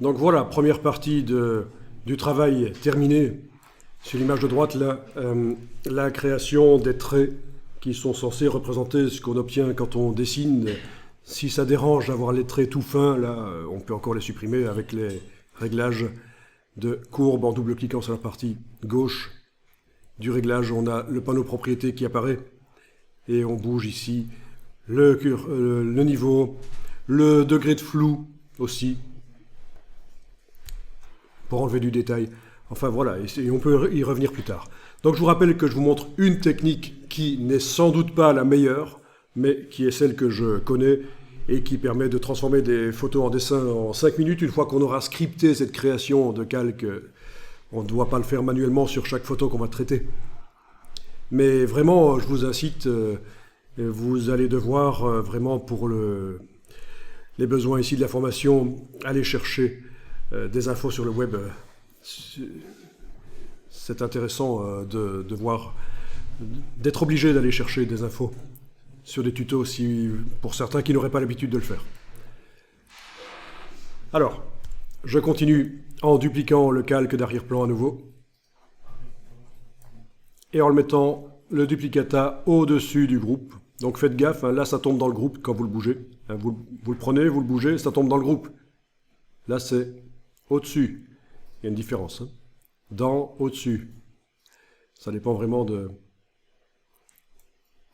Donc voilà, première partie du travail terminé. Sur l'image de droite, là, la création des traits qui sont censés représenter ce qu'on obtient quand on dessine. Si ça dérange d'avoir les traits tout fins, là, on peut encore les supprimer avec les réglages de courbe en double-cliquant sur la partie gauche du réglage. On a le panneau propriété qui apparaît et on bouge ici le niveau, le degré de flou aussi, pour enlever du détail. Enfin voilà, et on peut y revenir plus tard. Donc je vous rappelle que je vous montre une technique qui n'est sans doute pas la meilleure, mais qui est celle que je connais et qui permet de transformer des photos en dessin en 5 minutes. Une fois qu'on aura scripté cette création de calque, on ne doit pas le faire manuellement sur chaque photo qu'on va traiter. Mais vraiment, je vous incite, vous allez devoir vraiment pour les besoins ici de la formation, aller chercher des infos sur le web. C'est intéressant de voir, d'être obligé d'aller chercher des infos sur des tutos pour certains qui n'auraient pas l'habitude de le faire. Alors, je continue en dupliquant le calque d'arrière-plan à nouveau et en le mettant le duplicata au-dessus du groupe. Donc faites gaffe, hein, là ça tombe dans le groupe quand vous le bougez. Hein, vous le prenez, vous le bougez, ça tombe dans le groupe. Là c'est au-dessus. Il y a une différence. Hein. Dans, au-dessus. Ça dépend vraiment des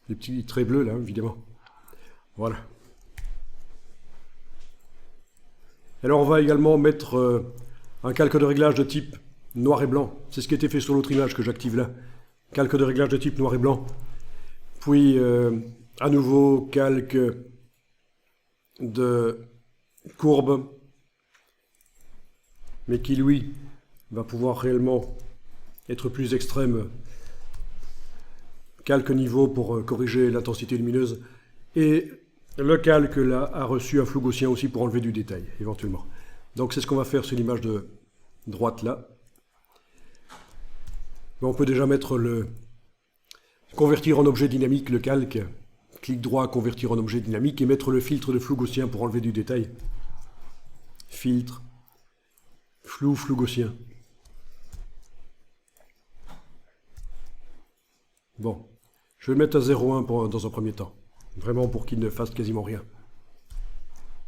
petits traits bleus là, évidemment. Voilà. Alors on va également mettre un calque de réglage de type noir et blanc. C'est ce qui a été fait sur l'autre image que j'active là. Calque de réglage de type noir et blanc. Puis à nouveau calque de courbe, mais qui lui va pouvoir réellement être plus extrême. Calque niveau pour corriger l'intensité lumineuse. Et le calque là a reçu un flou gaussien aussi pour enlever du détail, éventuellement. Donc c'est ce qu'on va faire sur l'image de droite là. Mais on peut déjà mettre convertir en objet dynamique le calque. Clic droit, convertir en objet dynamique et mettre le filtre de flou gaussien pour enlever du détail. Filtre, flou gaussien. Bon, je vais le mettre à 0,1 dans un premier temps. Vraiment pour qu'il ne fasse quasiment rien.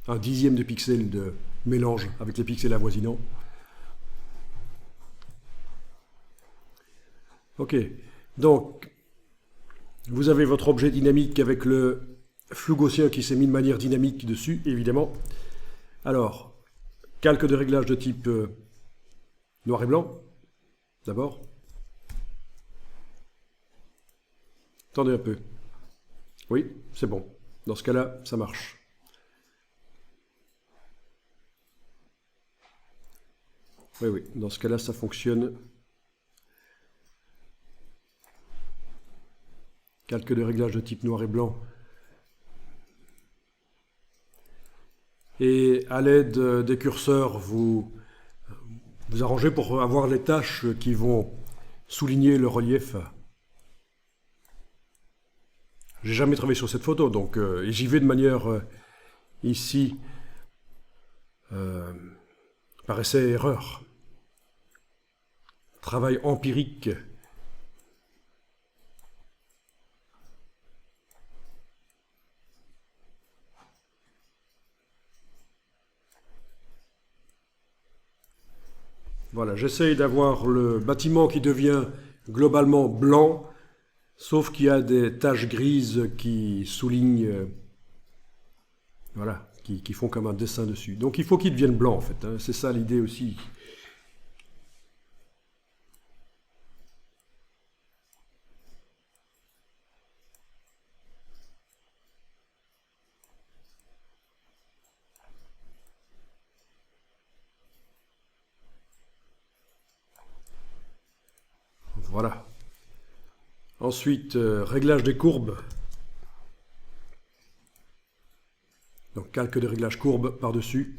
Un dixième de pixel de mélange avec les pixels avoisinants. Ok, donc vous avez votre objet dynamique avec le flou gaussien qui s'est mis de manière dynamique dessus, évidemment. Alors, calque de réglage de type noir et blanc, d'abord. Attendez un peu. Oui, c'est bon. Dans ce cas-là, ça marche. Oui, dans ce cas-là, ça fonctionne. Calque de réglage de type noir et blanc. Et à l'aide des curseurs, vous arrangez pour avoir les tâches qui vont souligner le relief. J'ai jamais travaillé sur cette photo, donc j'y vais de manière ici par essai-erreur. Travail empirique. Voilà, j'essaye d'avoir le bâtiment qui devient globalement blanc, sauf qu'il y a des taches grises qui soulignent, voilà, qui font comme un dessin dessus. Donc il faut qu'il devienne blanc en fait, hein, c'est ça l'idée aussi. Voilà. Ensuite, réglage des courbes. Donc calque de réglage courbe par-dessus,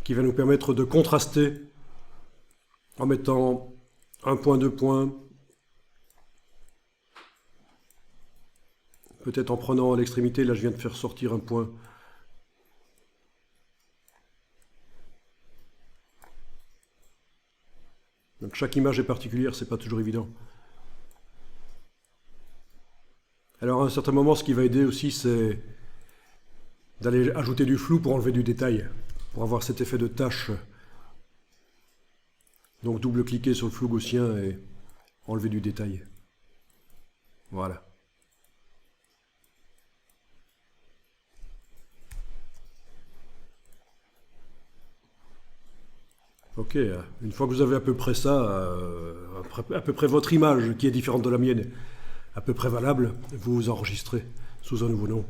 qui va nous permettre de contraster en mettant un point, deux points, peut-être en prenant à l'extrémité, là je viens de faire sortir un point. Donc chaque image est particulière, c'est pas toujours évident. Alors à un certain moment, ce qui va aider aussi, c'est d'aller ajouter du flou pour enlever du détail, pour avoir cet effet de tache. Donc double-cliquer sur le flou gaussien et enlever du détail. Voilà. Ok, une fois que vous avez à peu près ça, à peu près votre image qui est différente de la mienne, à peu près valable, vous vous enregistrez sous un nouveau nom.